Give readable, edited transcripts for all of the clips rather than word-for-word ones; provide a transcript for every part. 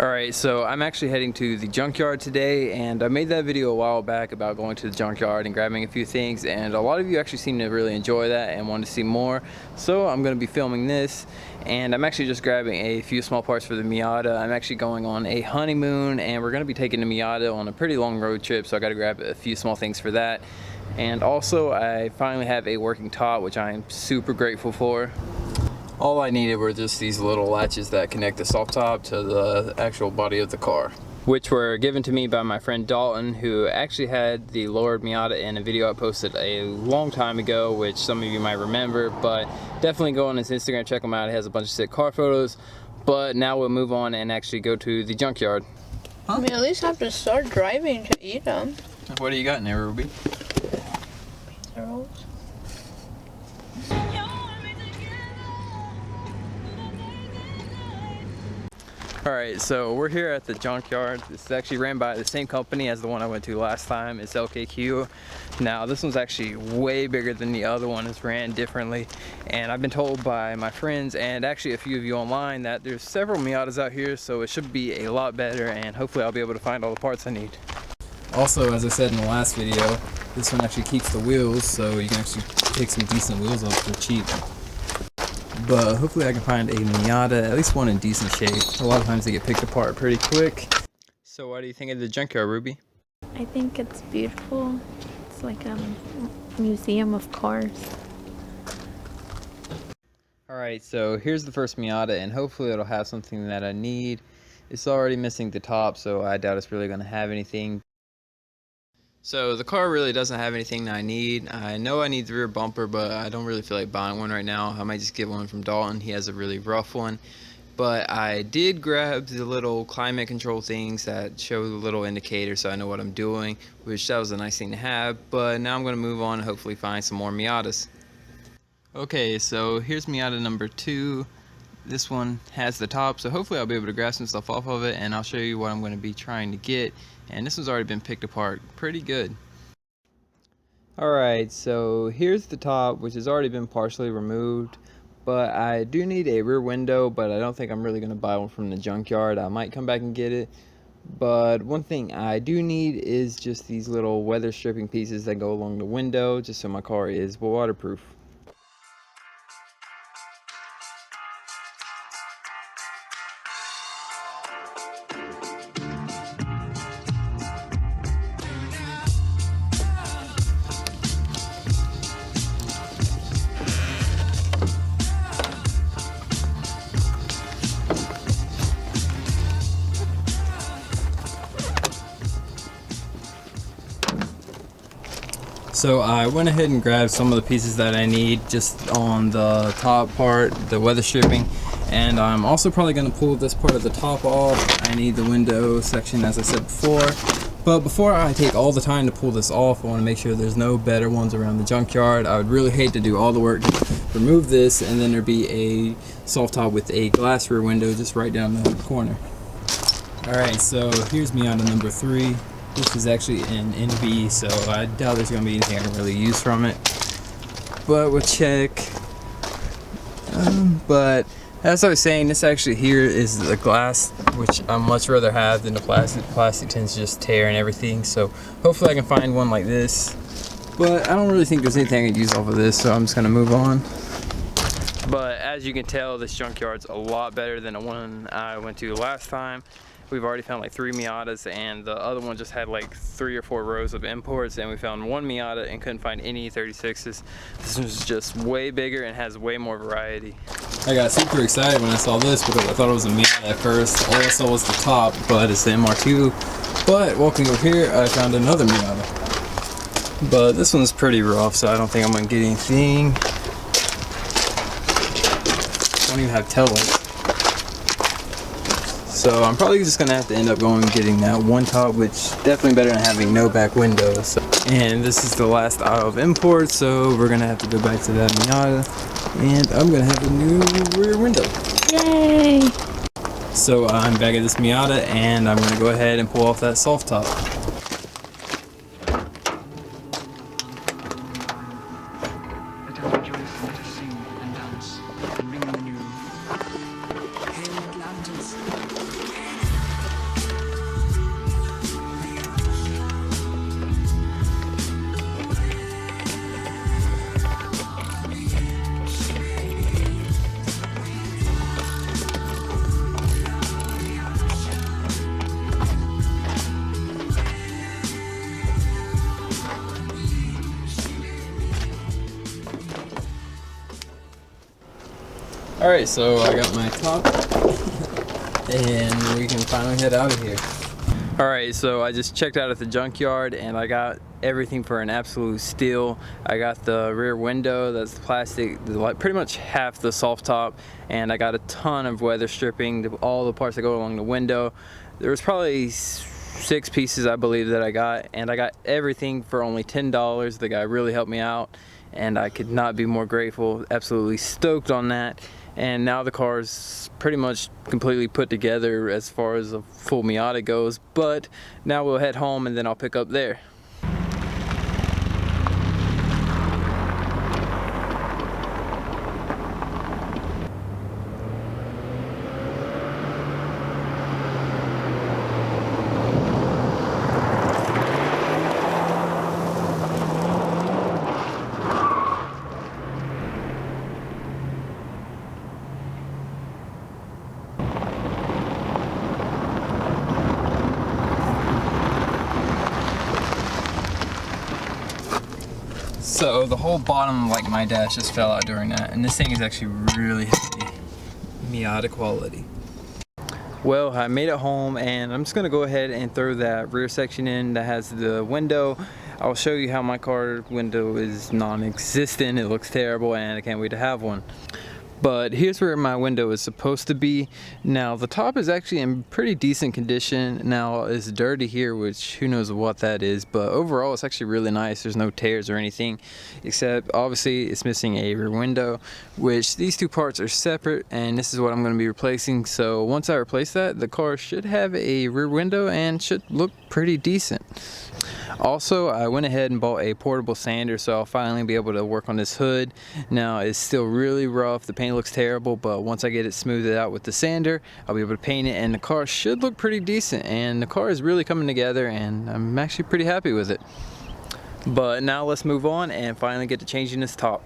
Alright, so I'm actually heading to the junkyard today, and I made that video a while back about going to the junkyard and grabbing a few things, and a lot of you actually seem to really enjoy that and want to see more. So I'm going to be filming this, and I'm actually just grabbing a few small parts for the Miata. I'm actually going on a honeymoon, and we're going to be taking the Miata on a pretty long road trip, so I got to grab a few small things for that. And also, I finally have a working top, which I am super grateful for. All I needed were just these little latches that connect the soft top to the actual body of the car, which were given to me by my friend Dalton, who actually had the lowered Miata in a video I posted a long time ago, which some of you might remember. But definitely go on his Instagram, check him out. It has a bunch of sick car photos. But now we'll move on and actually go to the junkyard. I mean, at least have to start driving to eat them. What do you got in there, Ruby? Pizza rolls. Alright, so we're here at the junkyard. This is actually ran by the same company as the one I went to last time. It's LKQ. Now this one's actually way bigger than the other one. It's ran differently, and I've been told by my friends and actually a few of you online that there's several Miatas out here, so it should be a lot better, and hopefully I'll be able to find all the parts I need. Also, as I said in the last video, this one actually keeps the wheels, so you can actually take some decent wheels off for cheap. But hopefully I can find a Miata, at least one in decent shape. A lot of times they get picked apart pretty quick. So what do you think of the junkyard, Ruby? I think it's beautiful. It's like a museum of cars. Alright, so here's the first Miata, and hopefully it'll have something that I need. It's already missing the top, so I doubt it's really going to have anything. So the car really doesn't have anything that I need. I know I need the rear bumper, but I don't really feel like buying one right now. I might just get one from Dalton. He has a really rough one. But I did grab the little climate control things that show the little indicator so I know what I'm doing, which that was a nice thing to have. But now I'm going to move on and hopefully find some more Miatas. Okay, so here's Miata number 2. This one has the top, so hopefully I'll be able to grab some stuff off of it, and I'll show you what I'm going to be trying to get. And this one's already been picked apart pretty good. Alright, so here's the top, which has already been partially removed, but I do need a rear window, but I don't think I'm really going to buy one from the junkyard. I might come back and get it, but one thing I do need is just these little weather stripping pieces that go along the window, just so my car is waterproof. So I went ahead and grabbed some of the pieces that I need just on the top part, the weather stripping, and I'm also probably going to pull this part of the top off. I need the window section, as I said before. But before I take all the time to pull this off, I want to make sure there's no better ones around the junkyard. I would really hate to do all the work to remove this and then there'd be a soft top with a glass rear window just right down the corner. Alright, so here's Miata number 3. This is actually an NV, so I doubt there's going to be anything I can really use from it. But we'll check. But as I was saying, this actually here is the glass, which I much rather have than the plastic. Plastic tends to just tear and everything, so hopefully I can find one like this. But I don't really think there's anything I can use off of this, so I'm just going to move on. But as you can tell, this junkyard's a lot better than the one I went to last time. We've already found like 3 Miatas, and the other one just had like 3 or 4 rows of imports, and we found 1 Miata and couldn't find any 36s. This one's just way bigger and has way more variety. I got super excited when I saw this because I thought it was a Miata at first. All I saw was the top, but it's the MR2. But walking over here, I found another Miata. But this one's pretty rough, so I don't think I'm going to get anything. I don't even have tail lights. So I'm probably just going to have to end up going and getting that one top, which is definitely better than having no back windows. So, and this is the last aisle of imports, so we're going to have to go back to that Miata. And I'm going to have a new rear window. Yay! So I'm back at this Miata, and I'm going to go ahead and pull off that soft top. Alright, so I got my top and we can finally head out of here. Alright, so I just checked out at the junkyard and I got everything for an absolute steal. I got the rear window, that's plastic, like pretty much half the soft top, and I got a ton of weather stripping, all the parts that go along the window. There was probably 6 pieces I believe that I got, and I got everything for only $10. The guy really helped me out and I could not be more grateful. Absolutely stoked on that. And now the car is pretty much completely put together as far as a full Miata goes, but now we'll head home and then I'll pick up there. So the whole bottom of like my dash just fell out during that, and this thing is actually really heavy, Miata quality. Well, I made it home and I'm just gonna go ahead and throw that rear section in that has the window. I'll show you how my car window is non-existent. It looks terrible and I can't wait to have one. But here's where my window is supposed to be. Now the top is actually in pretty decent condition. Now it's dirty here, which who knows what that is, but overall it's actually really nice. There's no tears or anything, except obviously it's missing a rear window, which these two parts are separate, and this is what I'm going to be replacing. So once I replace that, the car should have a rear window and should look pretty decent. Also, I went ahead and bought a portable sander, so I'll finally be able to work on this hood. Now it's still really rough, the paint looks terrible, but once I get it smoothed out with the sander, I'll be able to paint it and the car should look pretty decent. And the car is really coming together and I'm actually pretty happy with it. But now let's move on and finally get to changing this top.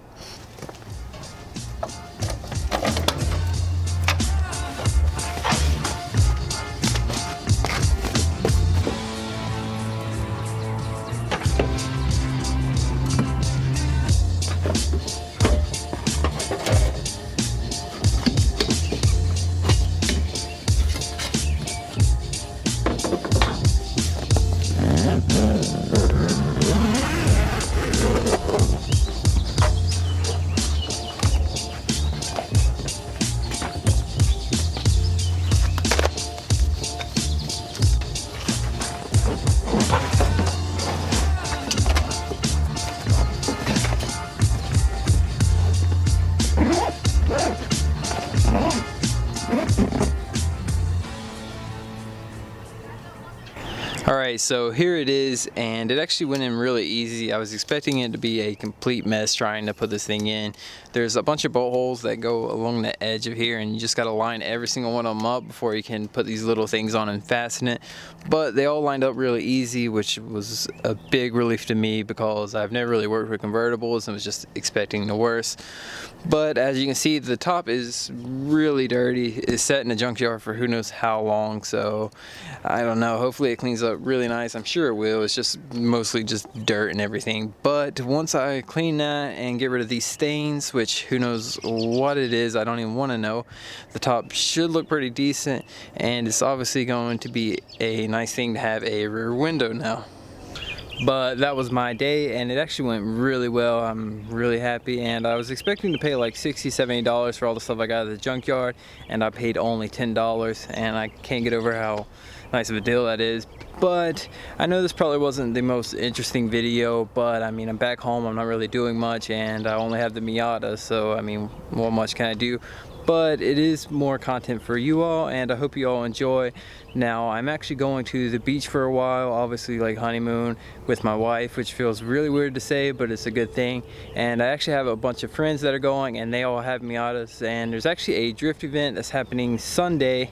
Alright, so here it is, and it actually went in really easy. I was expecting it to be a complete mess trying to put this thing in. There's a bunch of bolt holes that go along the edge of here, and you just got to line every single one of them up before you can put these little things on and fasten it. But they all lined up really easy, which was a big relief to me because I've never really worked with convertibles and was just expecting the worst. But as you can see, the top is really dirty. It's set in a junkyard for who knows how long, so I don't know. Hopefully it cleans up really nice. I'm sure it will. It's just mostly just dirt and everything. But once I clean that and get rid of these stains, which who knows what it is, I don't even want to know, the top should look pretty decent, and it's obviously going to be a nice thing to have a rear window now. But that was my day and it actually went really well. I'm really happy, and I was expecting to pay like $60–70 for all the stuff I got at the junkyard, and I paid only $10, and I can't get over how nice of a deal that is. But I know this probably wasn't the most interesting video, but I mean, I'm back home, I'm not really doing much, and I only have the Miata, so I mean, what much can I do? But it is more content for you all, and I hope you all enjoy. Now I'm actually going to the beach for a while, obviously like honeymoon with my wife, which feels really weird to say, but it's a good thing. And I actually have a bunch of friends that are going, and they all have Miatas, and there's actually a drift event that's happening Sunday,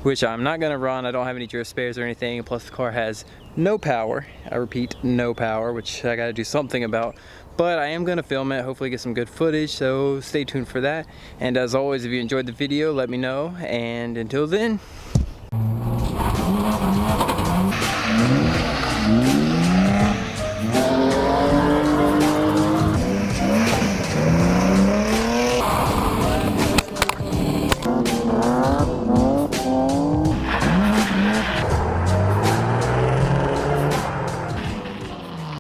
which I'm not gonna run. I don't have any drift spares or anything, plus the car has no power. I repeat, no power, which I gotta do something about. But I am gonna film it, hopefully get some good footage, so stay tuned for that. And as always, if you enjoyed the video, let me know, and until then.